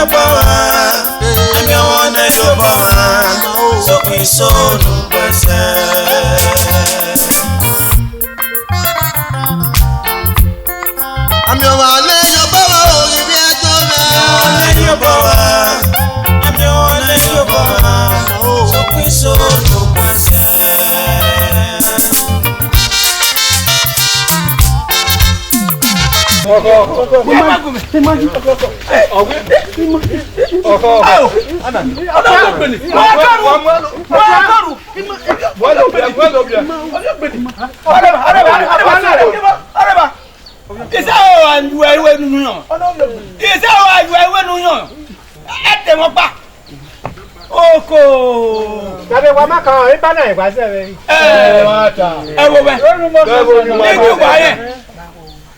Aimiene-Yobo-Mwan, Aimiene-Yobo-Mwan, so we so no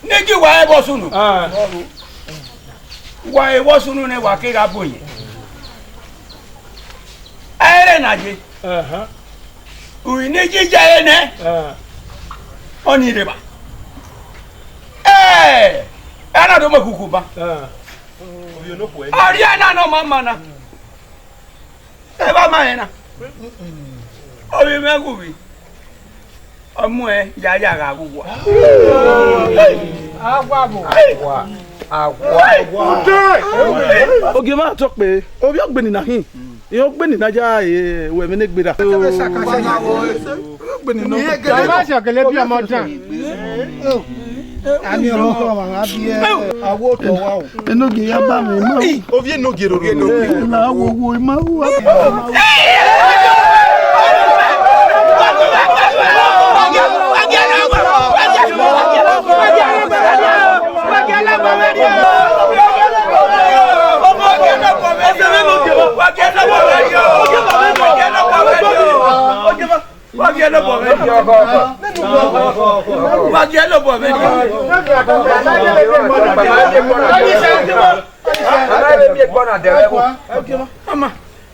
Negi wae bosunu. Wae bosunu ne wakira bonye. Ere naje. Uyi negi jaye ne. Oni reba. Ana do makukuba. Ariana no mama na. Eba maena. Obi megubi. Ọmọ ẹ yaya ga gugwa. Agwabo. Agwa. Oge ma to pe. Obi ogbeni na hin. Yo gbeni na ja we me ne gbera. Ogbeni no. Ma se okele bi ọmọ tan. Ami ọmọ ko wa bi e awo to wa o. Enoge ya ba mi ma. Obi enoge ro ro. Na wo ma wa.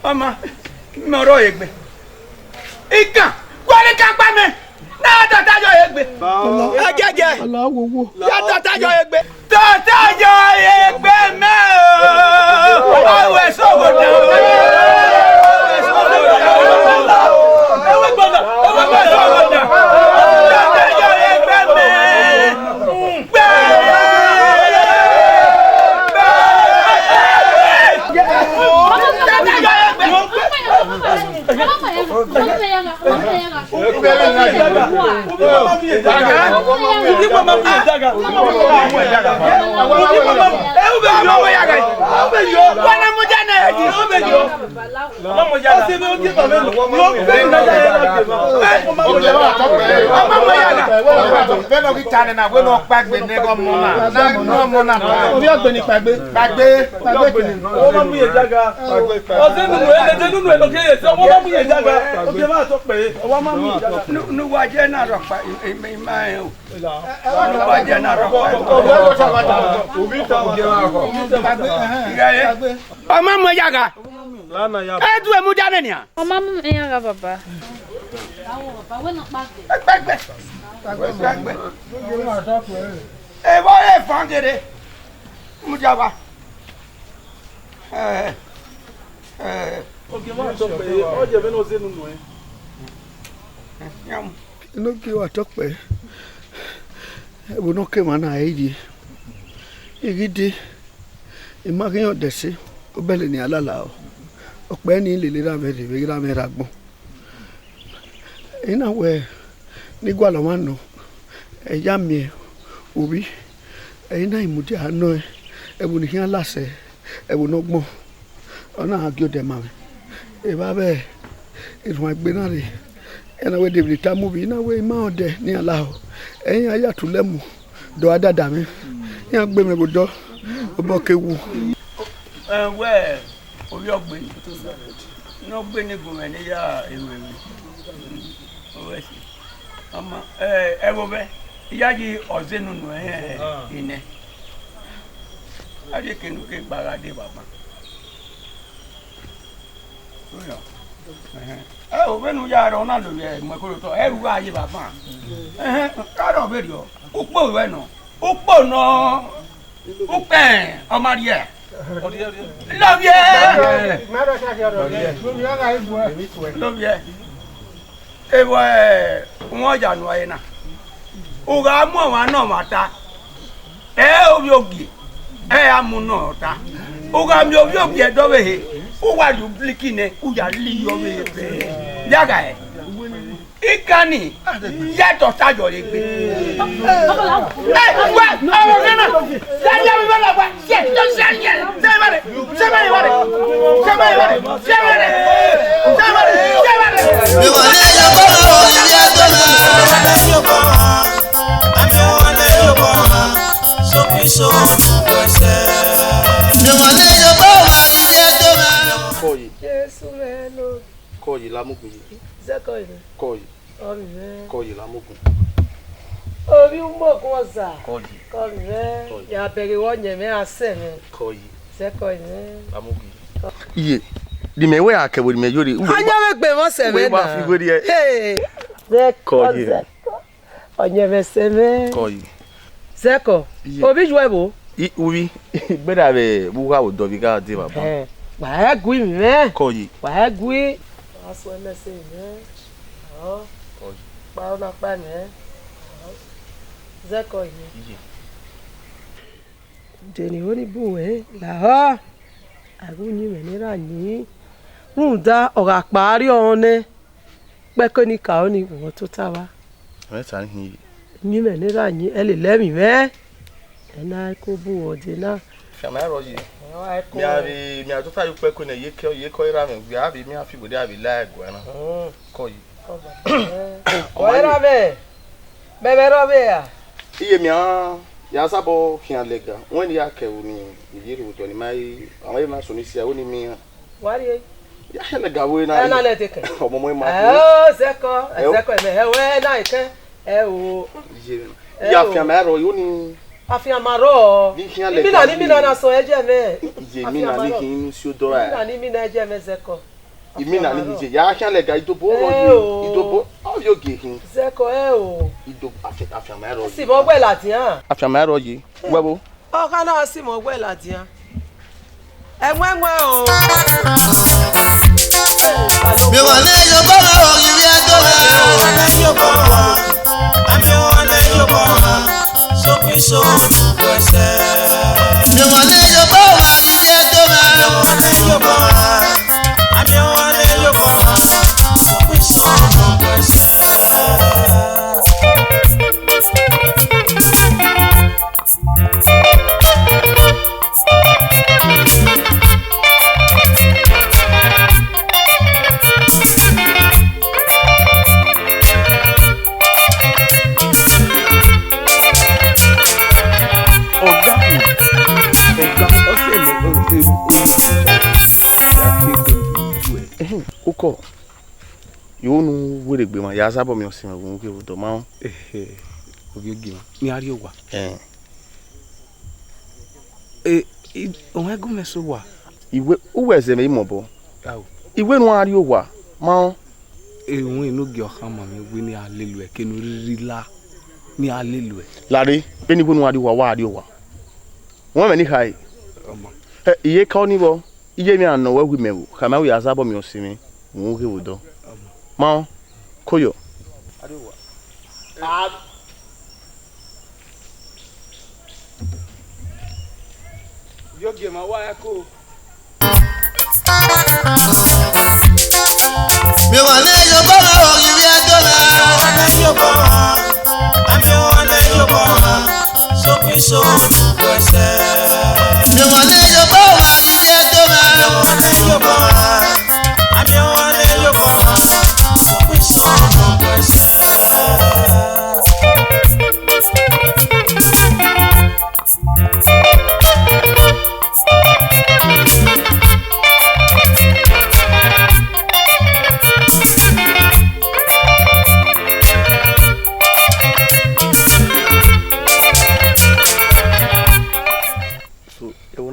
Mama, moro egbe. Ikan, kwale kan pa me. Na tatajo egbe. Ajeje. Alawowo. Ya tatajo egbe. Tatajo egbe me o. Awe sogodo. Awe sogodo. Ewe gbona. Ewe sogodo. Tatajo egbe me. Gbe. Uwadiae na ropa imai o. Uwadiae na ropa. Mama mo yaga. Lana ya. Edu emu jane ni a. Mama mo yaga baba. Baba we no pagbe. Pagbe. E bo e fangere. Mu jaba. Oge ma to pe. Oje be no se nu e. No ki wa to pe. E bo no ke ma na eji. Igidi. Imagiyan desi. O bele ni alala o. Ope ni lele ra me de ra me ra gbon. Ina we ni gwa lo manu. E ya mi obi. E ina imudi ano e. E bo ni kan lase. E bo no gbon. Ona agyo de ma me. E ba be. Irun agbe na re. Ena we de ta movie na we ma ode ni ala o. Eyin aya tu lemu. Do adada mi. Yan gbe me bodo. Obo kewu. We obi ogbe. No gbe ni go me ni ya ewe mi. O si. Ama e wo be. Iya ji ozenu nu ine. Ade kenu ke gbarade baba. O benu ya ro na lo ye mo ko to eru aye baba. Ka do be ri o. Upo we no. Upo no. Upe o marie. L'OVETH. Et ouais, moi j'en vois un. Oga mo wa no mata. Obiogi. Amunota. Oga mi obiogi e do we. O wa duplicate ne, o ya li yo we pe. Yaga e. Ikani. Ya to sajo le gbe. Wa, awo kana. Ya mi bala wa. Se to sanye. Se bare. Koyi lamugun. Zekoyi. Koyi. Orive. Koyi lamugun. Obi umo koza. Koyi. Orive. Ya bere wonye me aseme. Koyi. Zekoyi. Lamugun. Iye. Di me we akewo di me yori. Anya me pe mo seme na. Fi gori e. Hey. Zekoyi. Onye me seme. Koyi. Zeko. Obi juebo. Uwi. Gbeda be buka wo do bi ga de baba. Wa egui mi me. Koyi. Wa egui. Aso me se me. Oh. Koyi. Pa ona pa me. Zekoyi. Deni woni buwe la ha. Agunyi me ni ra ni. Runda oga pari one. Pe ko ni ka oni wo to ta wa. Me tan hi. Ni me ni ra ni ele le mi me. Ena ko bu ode na. Fiama roji. Mi atuta yu pe ko ne ye ko ira me gbe abi mi afi bode abi la ego na. Koyi. O era be. Bebe robe ya. Iye mi ya sabo fian lega. Won ni akewu ni yiri wo to ni mai awon ma so ni sia woni mi. Wari. Ya hele gawe na. Na le teke. Omo mo ma. Zeko me he na ike. O. Ya fiama ro yo ni Afian maro. Ni na so eje me. Ije mi na ni kin si odora. Mi na eje me Zeko. Imi na ni ije ya kan lega idobo ro idobo o yo ge hin. Zeko o. Idobo afian maro. Si mo gbe lati han. Afian maro yi. Webo. O kana si mo gbe lati han. Enwe o. Mi wale yo ba o yi adora. Ami wale yo ba. So piso kwese. Mi wale yo ba o yi adora. Yo ba. Ami wale yo ba. So piso kwese. Uko yo nu were gbe ma ya sabo mi osin ogun ke odo ma obi ogi ni ari owa ohun egun me so wa iwe uwe se me imobo iwe nu ari owa ma ehun inu gi okan mo mi gbe ni alelu e kenu ririla ni alelu e lare pe ni bonu ari wa ari owa won me ni kai iye ka oni bo iye mi anno wa wi mewu kama wi asabo mi osimi won ke wodo ma koyo adewa yo ge ma wa ko Mi wale yo ba o yi adora. Yo ba. Ami wale yo ba. So piso kwese. Mi wale yo ba o yi adora. Yo ba. Ami wale yo ba. So piso kwese.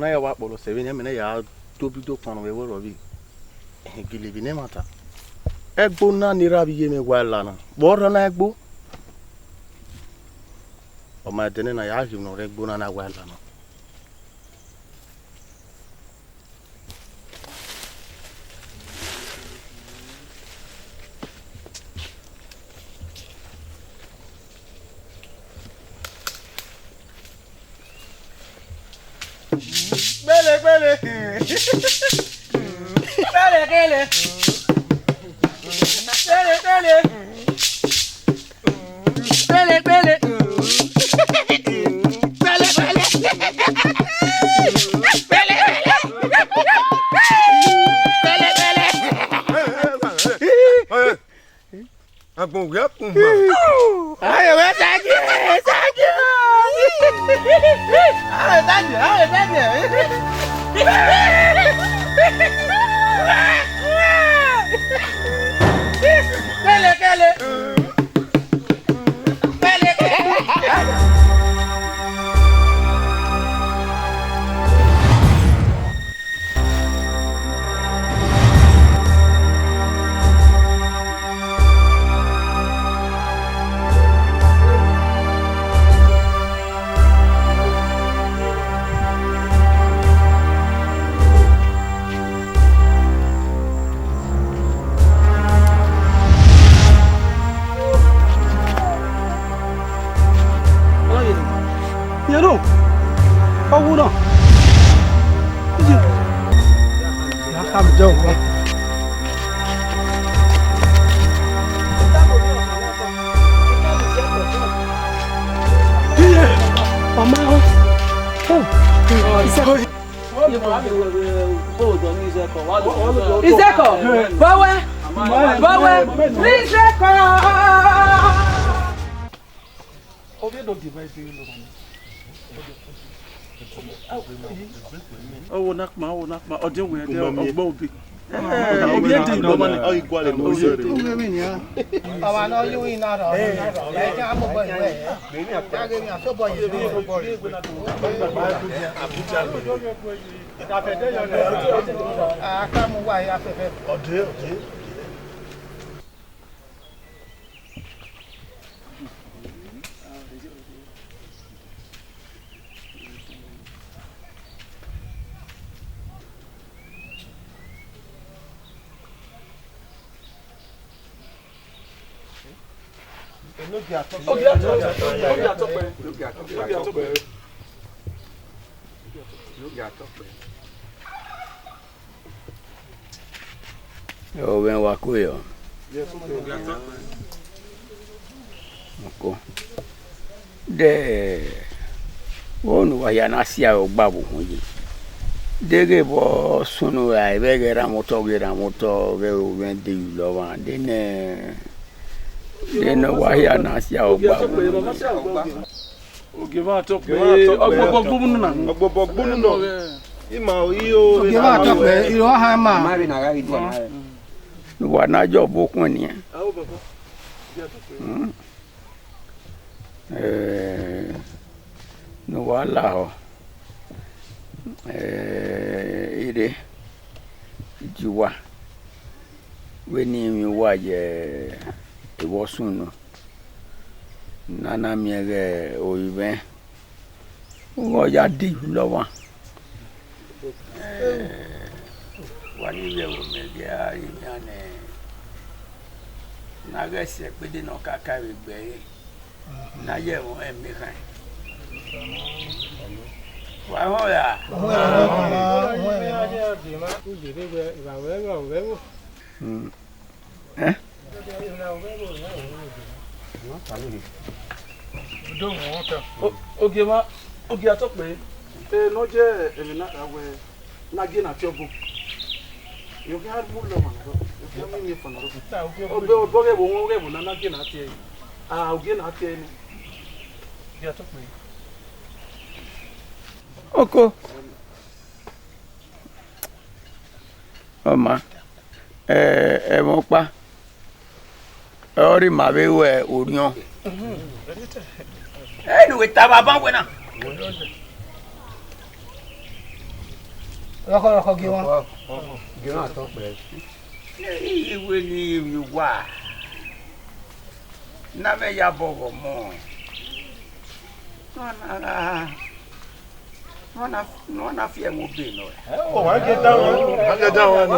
na ya wa polo 7 me na ya tobido kan we wo bi gile bi ne mata egbo na ni ra bi ye me wa la na bo ro na egbo o ma tene na ya ji no egbo na wa la na Bele bele. Bele bele. Bele bele. Bele bele. Bele bele. Agbon we apun ma. Ayo we thank you. Thank you. Ayo thank you. Ayo thank you. Kele kele. Kele kele. Yero. Owu na. Ya kam jo ko. Mama o. Iseko. Bawe. Bawe. Iseko. Obi do divide you no. Oh, knock my audio with the Bobby. Obi edi no man o equal no so. Awa no you in na ro. Le ja mo boy we. Ja ge mi aso boy you so boy. Abuja. Da fe de yo no. Aka mu wa ya fe fe. Ode. Yo ven wakuyo. Moko. De wonu wa ya na sia ogbabu hunyi. Dege bo sunu ya ibegera moto ge wen de lo wa de ne wa ya na sia ogbabu. Oge va to pe ogbogbonu na. Ogbogbonu no. Ima o iyo. Oge va to pe iro ha ma. Ma bi na ga idi na. Wa na jo bokun ni. Awo baba. No wala ho. Ire jiwa weni mi waje iwosunu nana miege oibe wo ya di lowa wani we wo mege ayane naga se pede no kaka we gbe na ye won emi kan wa ho ya oge ato pe no je emi na awe na ge na tiobo yo ke har mulo ma yo ke mi fo no obe oboge bo won ge bo na ge na tie oge na tie ni ge ato pe oko Oma mo pa ori ma be we orion anyway ta baba we na Roko gi won. Gi na to pe iwe ni mi wa na me ya bogo mo no na fie mo be no Oh, wa get down. I get down.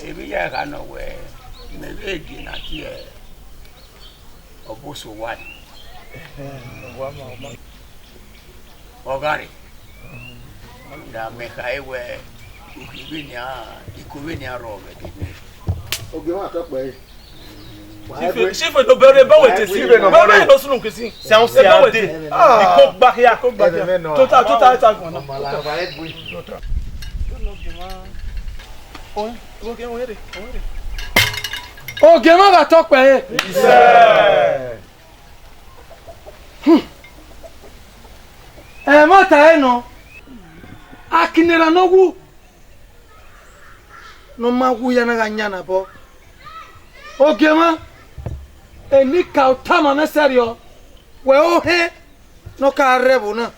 Ebi ya ka no we me be gi na tie oboso wa Ogari. Da mekaiwe ukibinya ikubinya robe kini. Ogewa to pe. Chief do bere ba wete si. Ba no sunu kisi. C'est un CAD. Iko bakia. Total ta gona. Ogema ga to pe. Mata eno. Akinera nogu. No magu yana ganyana bo. Ogema eni ka utama na serio. We ohe no ka rebu na.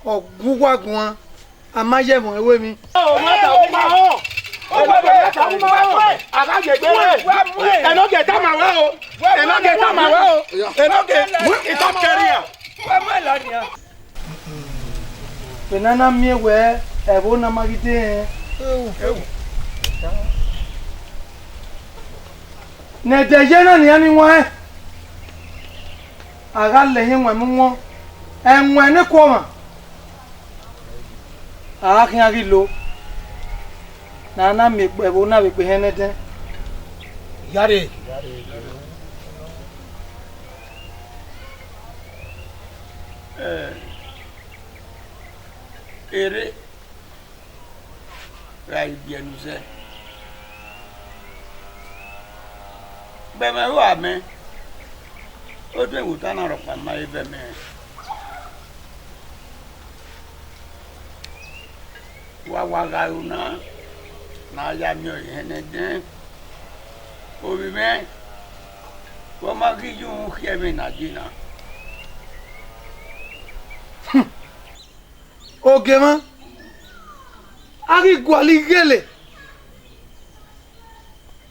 Ogugwa gwan amaye mo ewe mi. O mata o ma ho. O gba be ta mo ma. Aga je gbe. E no get am awe o. E no get am awe o. E no get. It up career. Wa ma la ni. Penana miewe ebo na magite. Ne dejena ni ani wa. Aga lehin wa mu. Enwe ne koma. Akin agi lo. Na me ebo na be pe henete. Yare. Ere rai bienuze beme wa me o de utana ro pa mai beme wa ga una na ya mi o yene den o bi me ko ma gi ju khebe na dina Ogema ari gwali gele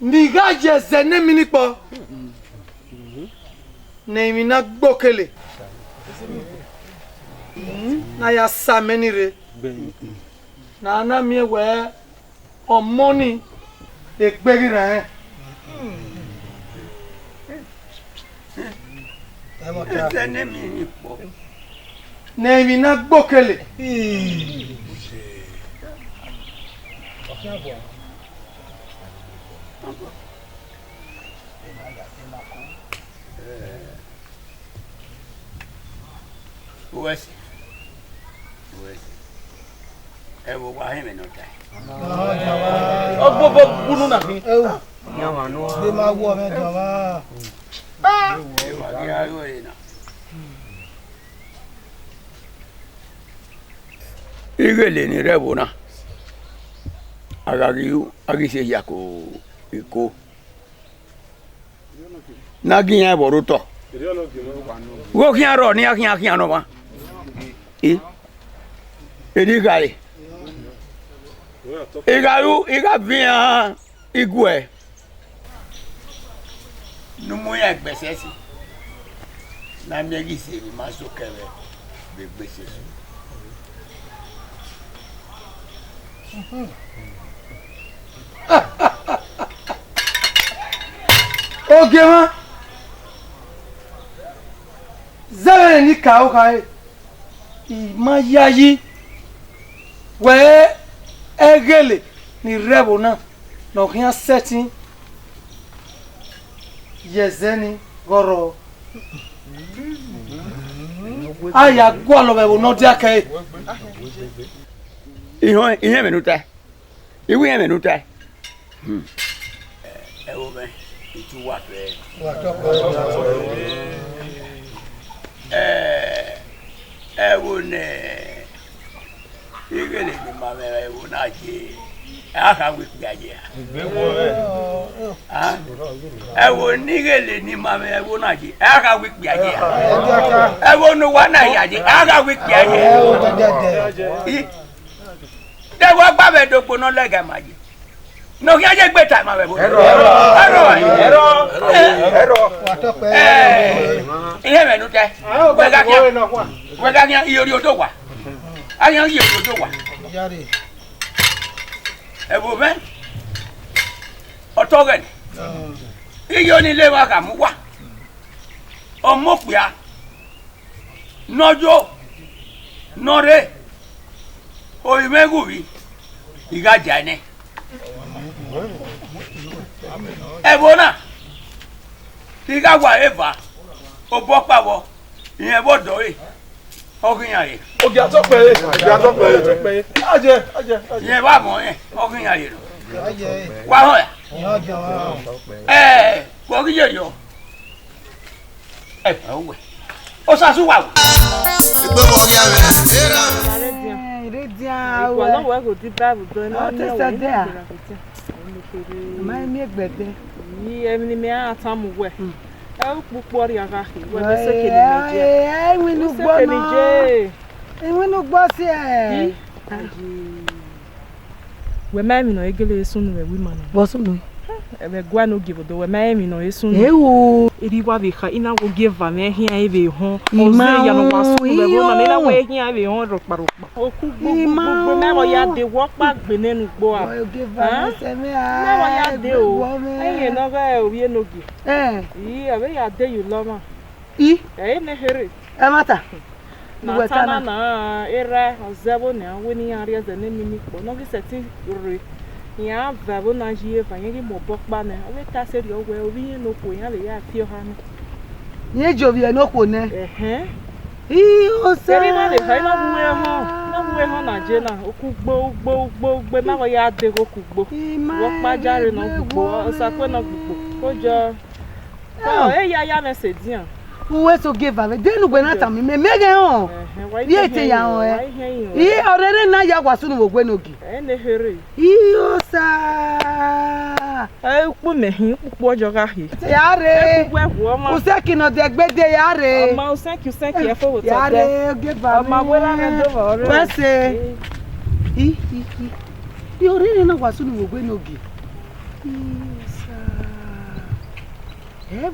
niga je zene minipo ne mina gbokele na ya samenire na na mi we omoni de gbegira zene minipo ne mina gbokele Uwasi. Ewo wa heme no tai. Ogbobo bunu na mi. Nyama no. De ma wo me jama. Ewa ki ayo ina. Igele ni rebo na. Agise yako iko. Nagiyan boruto. Wo kian ro ni akian no ma. Edi gale. Iga bien igwe. Numu ya gbese si. Na mi gise mi ma so kere be gbese so. Ogema zere ni ka o kai ma yayi we egele ni rebo na no kian setting yezeni goro aya gwalo be no dia kai Ihe menuta. Iwu ihe menuta. Ewo be itu wa pe. Ewo ne igele ni mama ewo na je. Aka wi piaje. Ewo nigele ni mama ewo na je. Aka wi piaje. Ewo no wa na ya je. Aka wi piaje. Dewa gba be dogbo no lega maji. No ki aje gbe ta ma be bo. Ero. Ihe me nu te. We ga nya iyori odo wa. Ayan iyori odo wa. Yare. Ebo ben. Otogen. Iyo ni le wa ka mu wa. Omopia. Nojo. Nore. Oimegubi. Iga jane. Ebona. Iga wa eva. Obopawo. Iyen bodo e. Oginyare. Ogi atopere. Aje. Iyen ba mo e. Oginyare. Aje. Wa ho ya. Aje wa. Wo gi yo. Owe. O sasu wa. Igbe mo ya re. Redia. Wa lo wa go di Bible do na ni o. Ma mi egbede. Yi emi mi atamu we. Pupo ri aga hi. We be se ke ni meje. We no gbo na. We no gbo si e. We ma mi no egele sunu we wi mana. Bo sunu. Ebe gwa no give do we ma mi no esunu. Ewo. Eri wa be kha ina go give am e hia e be ho. O ze ya no wa sunu we bo na ina we hia e be ho ro paro. O ku gbogbo me wo ya de wo pa gbe nenu gbo a. O give am se me a. Me wo ya de o. Aye no ga o ye no gi. Yi abe ya de you lo ma. Ne here. E mata. Na tana na era ozebo na woni area ze ne mimi po no gi seti re. Ya vabo na jie fa yen gi mo bokpa na. We ta se ri owe obi yen no ko yan le ya fi o ha ni. Ye jobi e no ko ne. O se. Eri ma le fa ina buwe ho. Na buwe ho na je na okugbo gbo ma wo ya de okugbo. Wo pa jare na ogbo o sa pe na ogbo. Ko jo. Ko e ya na se dian. Uwe so give am. De nu gbe na ta mi me mege ho. Ye te ya ho e. Yi orere na ya gwasu nu ogwe nogi. Ne here. O sa. Pu mehin pupo ojo ga hi. Yare. O se ki no de gbede yare. Oma o thank you e fo wo to de. Yare give am. Oma wera me do ore. Wese. Yi orere na gwasu nu ogwe nogi.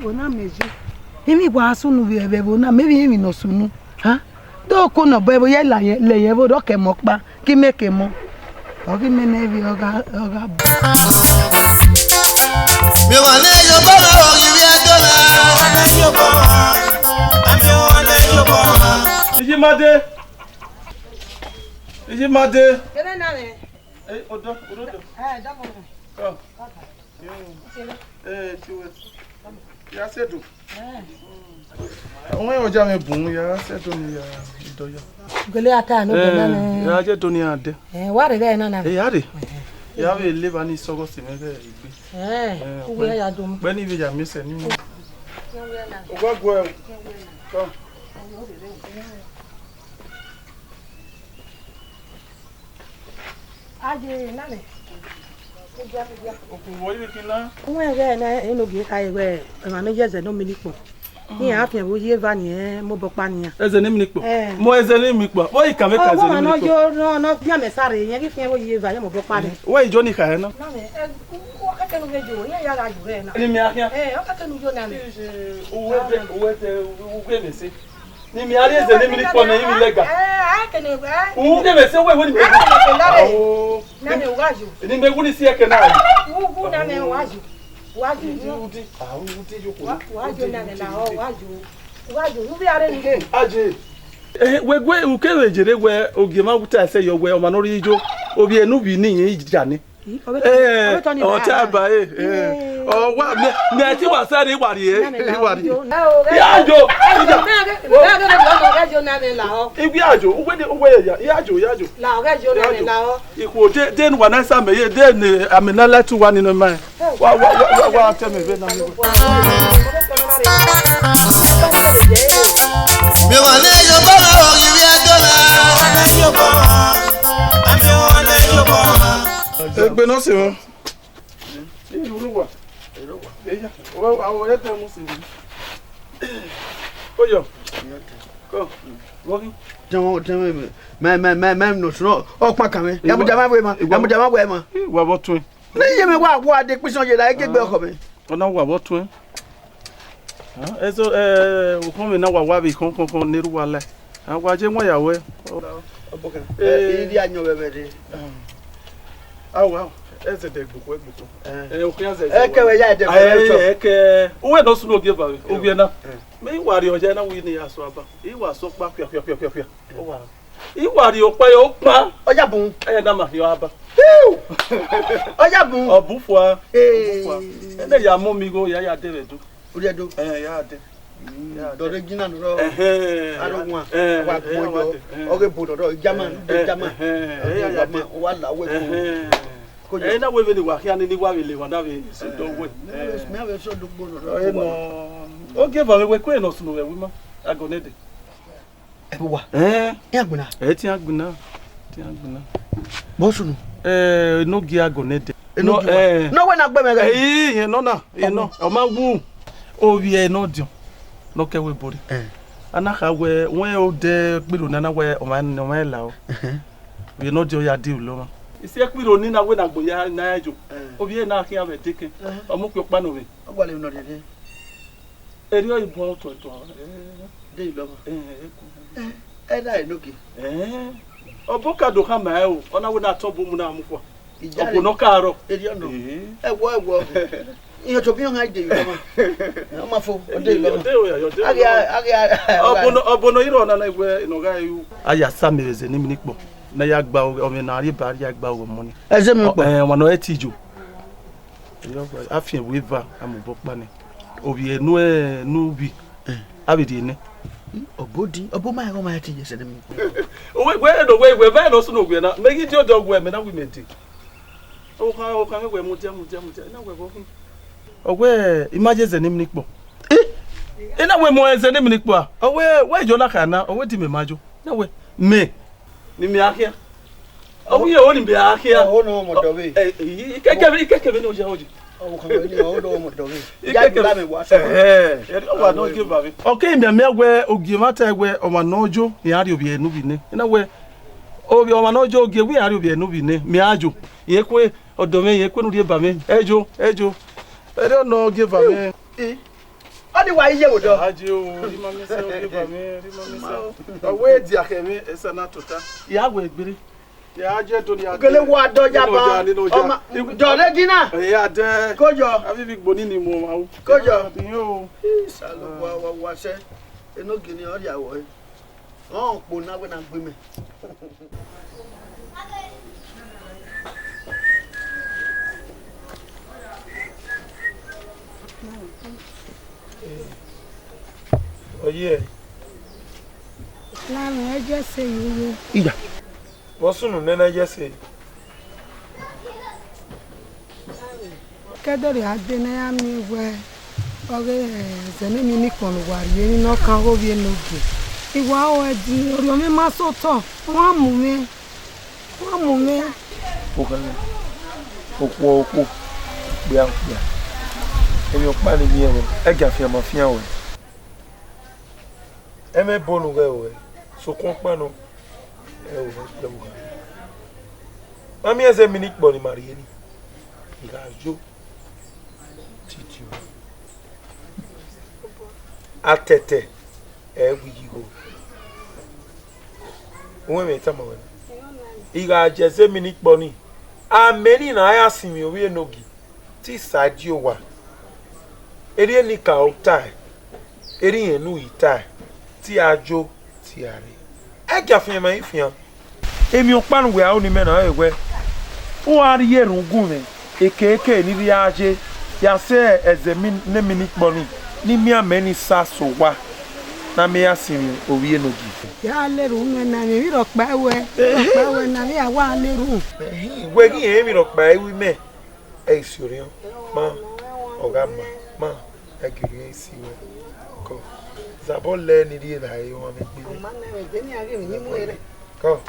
Bo na meji. Emi gwa sunu bi ebe bo na maybe emi no sunu. Ha? Do ko no bo ye la ye le ye bo do ke mo pa. Ki meke mo. O ki me na bi oga. Mi wa le yo bo na o yi bi adola. Ami o le yo bo. Ijimade. Kene na me. Odo. Da mo. Tiwe. Ya sedu. Àwọn yo ja me bun ya sedu ni ya idoya. Gele ata no be na me. Ya je to ni ade. Wa re be na na. Ya re. Ya be le ba ni sogo si me be igbe. Uwe ya do mu. Pe ni bi ja mi se ni. O gwa gwo e. Ko. Aje na me. Oku wo yi kina. Uwe ge na eno ge kai we. Ma me je ze no mi ni po. Ni afia wo ye va ni mo bo pa ni. Eze ni mi po. Mo eze ni mi po. Wo ika me ka eze ni mi po. No bia me sare yen ki fien wo ye va ye mo bo pa ni. Wo ijo ni ka na. Na me o ka tenu ge jo ye ya ga ju re na. Ni mi ahia. O ka tenu jo na me. Uwe me se. Ni mi ari eze ni mi po na yi mi lega. Kene we. U de me se we wo ni me. Na me waju. Ni me wuni si e ke na. U na me waju. Waju. Udi yoko. Waju na me na o waju. Waju u bi are ni. Aje. We gwe u ke we jere we ogie ma wuta se yo we o ma no ri ijo. Obi enu bi ni yin ija ni. O ta ba o wa me ti wa sare wari wari. Ya ajo. Ibi ajo uwe ya ajo. La oga jo na me la o. Iku de nu wa na sa me ye de ni amina letu wa ni no man. Wa tell me be na me. Mi wa le yo bo na o yi bi adola. Ami o le yo bo. Egbe no se won. Iruwa. Eya. O awo ye te mu se ni. Oyo. Ko. Wogi. Jamo me no so o pa kan me. Ya mo jama we ma. Wa bo tun. Le ye me wa ade pison je la ke gbe oko me. Ona wa bo tun. Ezo o kon me na wa bi kon ni ruwa la. Wa je won yawo. Idi anyo bebe de. Awo. eze de gbogbo we ya de eke uwe no suno ge ba obi na me wari oje na wi ni aso aba iwa so pa pia o wa iwari o pa yo pa oja bun na ma yo aba oja bun obufua ene ya mo mi go ya de redu ori edo ya de do regina no aronwa wa gbojo oge bodo do jama wa la we ko na we ni wa kia ni wa le wa na we se do we me ave so do gbodo no oge ba we ko no sunu we ma agonede wa agbuna ti agbuna bo sunu no gi agonede no we na gbe me yen no na no o ma wu o wi e no dion no ke we bori anaka we won o de piro na we o ma la o we no dion ya di lo ma isi e piro ni na we na gbo ya na ejo o bi e na kin ave deke o mu pe pa no we o gba le no de eri o ibo to de lo da enoki oboka do ha ma o ona we na to bo mu na mu fo opo no karo eri ono ewo iyo to bi on ha de lo ma ma fo o de lo obono iro na we no ga yu aya samereze ni mi nipo na ya gba o me na ri ba ya gba o mo ni eze mi po won e tijo afin weaver amubo pa ni obi enu nu bi abidi ni obodi obo ma go ma ti je mi we ba no so no gwe na megi ti odo gwe me na we menti o kan we mu je na we bo fun ogwe imagine ni mi nipo ina we mo eze ni mi nipo a we jo la kana owe ti me majo na we me ni mi akia owe ye oni bi akia o no mo do we ikeke ni o je oji o kan we ni o do mo do we ya bi la me wa so o wa no give baby okay mi megwe ogie mata egwe o ma nojo ya ri obi enu bi ne ina we obi o ma nojo ogie wi ya ri obi enu bi ne mi ajo ye kwe odo me ye kwe nu ri ba me ejo I don't know give baby o di wa iye odo ajo ri ma mi se o give baby o we di akemi ese na tota ya gwe egbere ya je to ni ade gele wa do jaba o ma do le gina ya de kojo abi big boni ni mo ma o kojo yo salo wa se eno gini o ya wo o po na we na gbe me oye la me je se yiwo iya bosunu nena je se kedori ade na ya mi we oge zene mi ni kon wa ri ni no kan go bi no ge iwa o di ori o mi ma so to won mu mi o kan opo gbe an emi o pa ni mi e e ga fi ma fi an we e me bonu we o so kon pa no e o le mo mami eze mi ni po ni marie ni igajo titi atete e wigigo won me tama we igaje ze mi ni po ni ameni na aya simi o we nogi ti saji o wa eri ni ka o tai eri enu itai ti ajo ti are e ja fi ma ifian emi o panu we a oni me na ewe o ari yerun gun me ekeke ni bi aje ya se ezemi ne mini poni ni mi ameni saso wa na me asimi owie nogi ya leru na mi ro pa we na mi awa leru we gi emi ro pa ewi me e surion ma oga ma agiri esi we ko zabo le ni ri la e won me gbe ma na je ni ari mi ni mu ere ko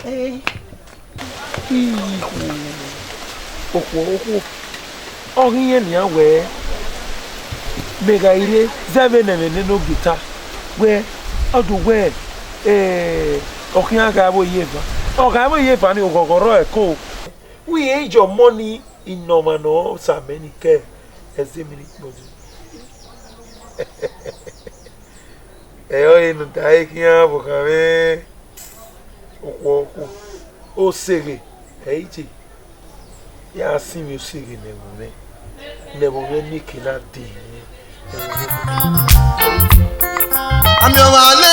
oku orin yen ni awe mega ire zeve nene no guitar we odu we okin aga bo yefa ni ogogoro e ko we age your money in normal no sa many care ezemini bozu ino dai kia bokave oku o sege eiti ya si mi usiri ne mume nikina di Ami o ma le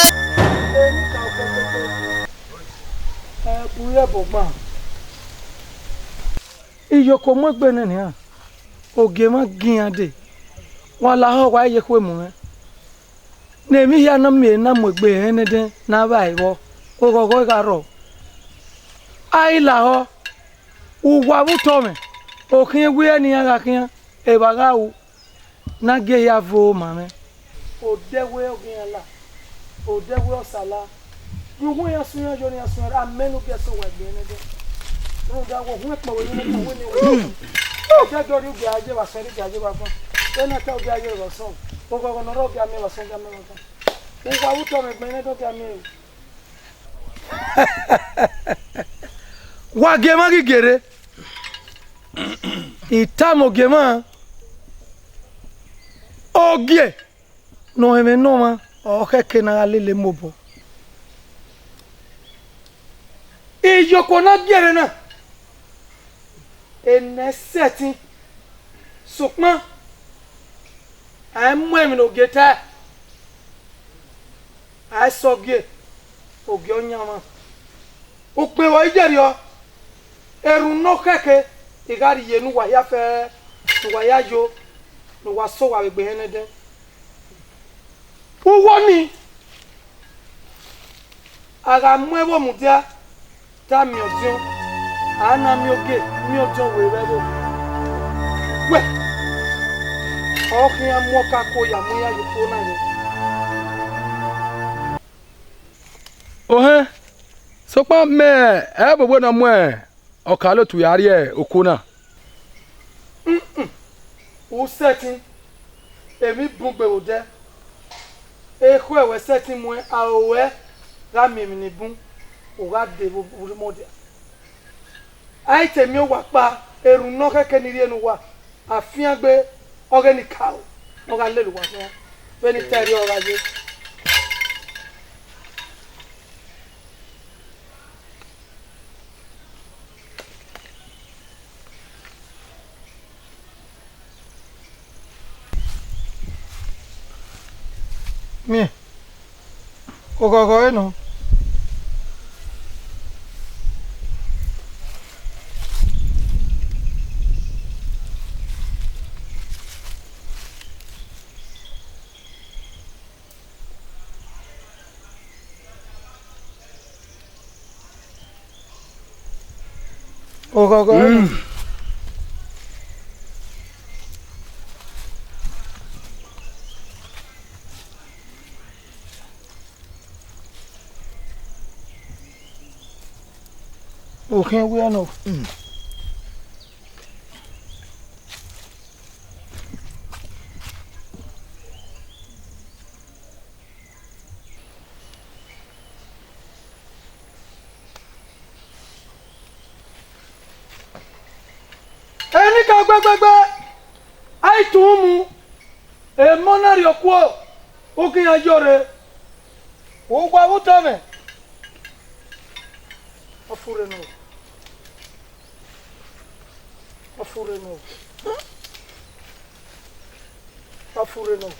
buye bogba iyoko mo gbe ne ni a oge ma giande wọ́n la ho wa ye kwe mu ne mi ya na me na mo gbe ene de na ba iwo o gogo ga ro ai la ho u wa bu to me o kin gbe ni ya ga kin e ba ga u na ge ya vo ma me o dewe o gin la o dewe o sala yu hu ya sun ya jo ni ya sun ra menu ge so wa gbe ne de ro da wo hu pa we ni ko we ni o ja do ri gbe aje ba seri aje ba fun ena ta obi aye ro so o go no ro bi ame lo so ga me lo so o wa u to me gbe ne do bi ame wa gema gigere itamo gema ogie no eme no ma o keke na lele mobo iyoko na gere na eneseti sukma I'm women who get that. I saw get Ogionyama. Ukwe wa ijerio. Eru no keke. Igari ye nu wa ya fe. Nu wa ya yo. Nu wa so wa gbe ene de. Uwo ni. Aga mwewo mudia. Ta mi odio. Ana mi oge. Mi odio we rebo. We. Okay, I'm walking ko ya mo ya yo ko na ni. So pa me e bobo na mo e o ka lo tu yare e okuna. O setting emi bugbe o de. E ko e we setting mo a o we ra mi ni bun o ga de bo mo de. Ai temi o wa pa eru no keke ni ri enu wa. Afian gbe organic cow. Oga lelu wa so. When it tell you oga je. Me. Oga no. Oga Okay, we are no. Eni ka gbegbe ai tumu e monari okwo okin ajore o gba utame afure no afure no afure no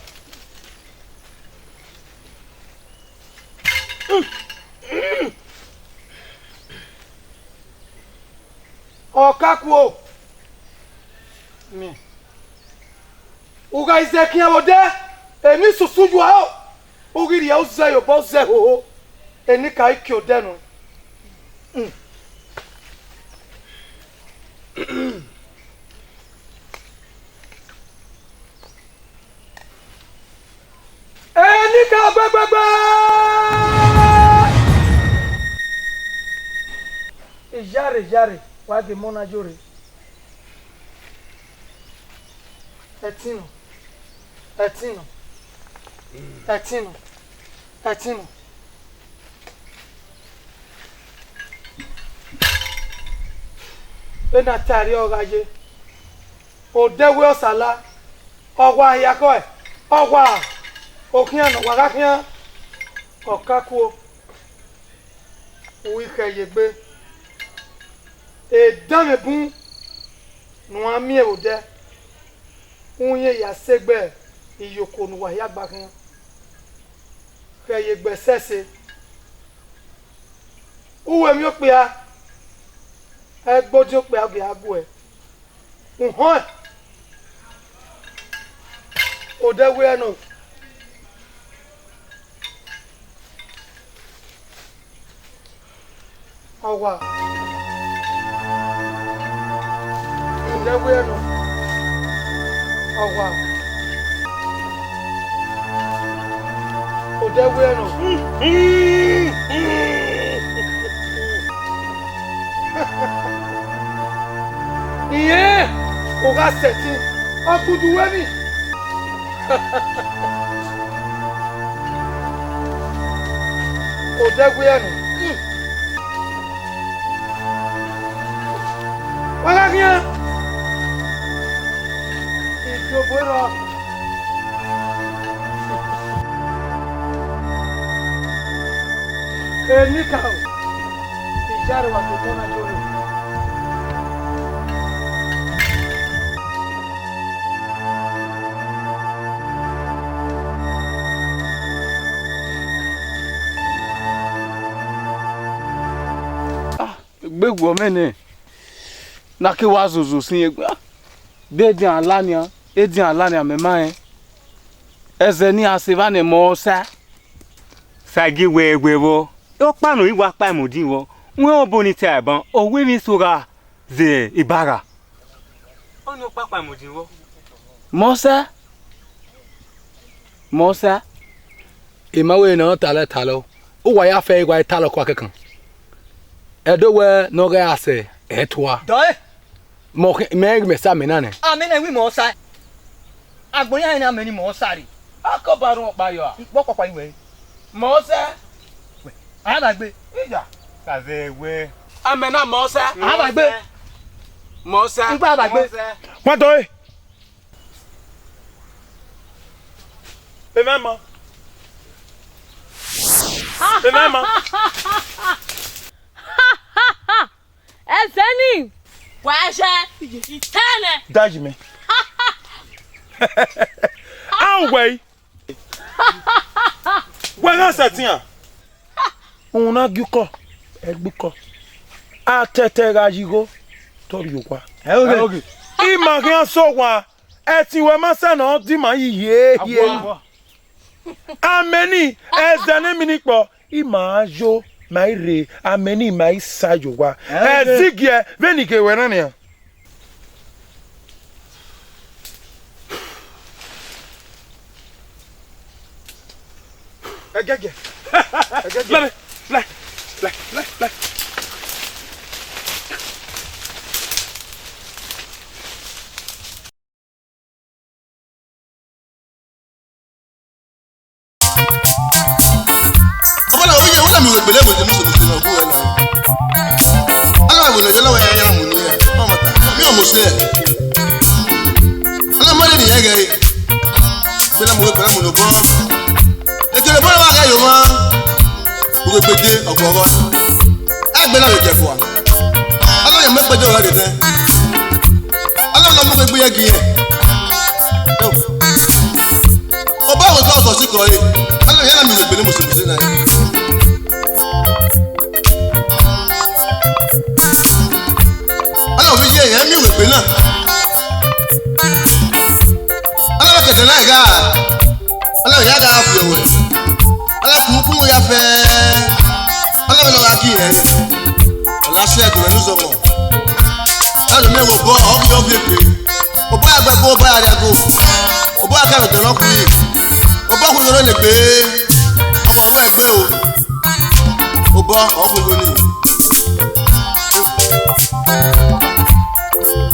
o kakwo me uga izekia ode eni susuju a ogiri ya uze yo bo ze ho eni ka ikio denu eni ka gbegbe jare wa de mona jore Etino. Ena tari ogaje. O dewe osala. Ogwa yako e. Ogwa. Okian waga kian. Okakuo. Uike yegbe. E dame bun. no ami e ode unye ya segbe iyoko no wa ya gba kan ke ye gbe sese uwe mi o pe a e gbojo pe a ge agu e uhon ode we no awa ode we no awa ode we no iye o ga seti o tudu we ni ode we no wala kia itu boro nikao ijaru wa kutona jore gbegbo mene na ke wa zozo sin egba de di alania e di alania me man eze ni aseva ne mo sa sagi wewo o panu iwa pa imodi wo won oboni te abon owe mi sura ze ibara onu papa imodi wo Mosa imawe na talo o wa ya fe igwa talo kwa kekan edo we no ga ase etwa Doi. mo me sa me nane Amene wi mo sa. Agbon ya ni ameni mo sa ri. akobarun pa yo Ipo papa iwe. Mosa Alagbe. ija kaze we amena Mosa Alagbe. Mosa Ngba alagbe. Wọ́n tọ́ ẹ. Remember. Ezeni. Waje. Itene. Daji me. Anyway. Wẹ́n sẹ̀tì hàn. Òun náà gíkọ̀ ẹgbíkọ̀. Atẹ́tẹ́ ra yíro torí òkwa. Ìmọ̀ kí wọ́n sọ wá ẹ ti wẹ́ máa sẹ́nà dì máa yí yé. Ameni ẹ̀zẹ̀ ní mi nípọ̀ ìmọ̀ àjò máa rè ameni máa ṣàjò wá. Ẹ zigi ẹ vẹ́nìkè wẹ̀ náà nìyẹn. Egege. Egege. Like. Wala oye wala mi webele mo te muso muso na go ela. Ala wo le lawa ya mu ni e. O mata. Mi o mo se. Ala mo le ni yege. Pe na mo pe mo no bo. E jere bo wa ga yo ma. O pe de ogoro. E gbe na le je fo. Ala ye me pe de o la de de. Ala lo mo gbe ye gi e. Oba wo so si ko e. Ala ya na mi webele mo se muso na. Ala mi je yan mi webe na. Ala ke de lai ga. Ala ya ga fi owe. Ala ku ya fe. Ala lo ga ki e. Ala se ko nu so mo. Ala me wo bo o bi o fi pe. O ba agba ko ba ya go. O ba ka lo de no ku yi. O ba ku lo le pe. Ọmọ we gbe o. O bo o fu go ni.